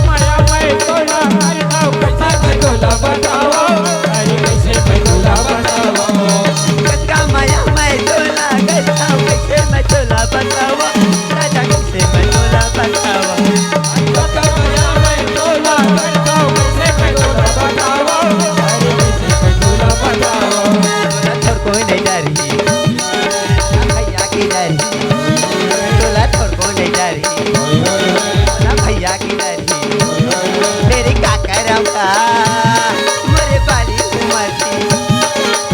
माया मैं तोला करता कैसे मैं तोला बताओ अरे कैसे मैं तोला बताओ गंगा माया मैं तोला करता कैसे मैं तोला बताओ राजा कैसे मैं तोला बताओ गंगा माया मैं तोला करता कैसे मैं तोला बताओ अरे कैसे मैं तोला बताओ तोला छोड़ कोई नहीं जा रही भैया की जा रही तोला छोड़ कोई नहीं जा रही तोला भैया की जा रही मेरी काका राम का मोरे बाली उमर थी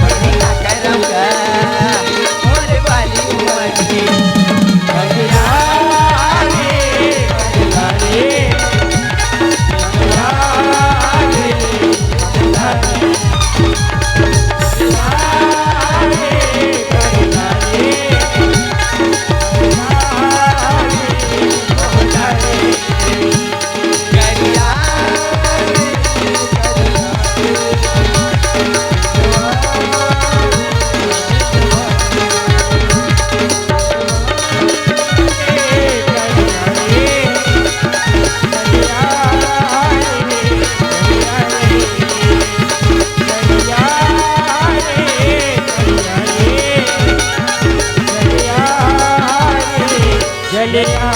मेरी काका राम का मोरे बाली उमर थी कलिया रे कलिया रे चलिया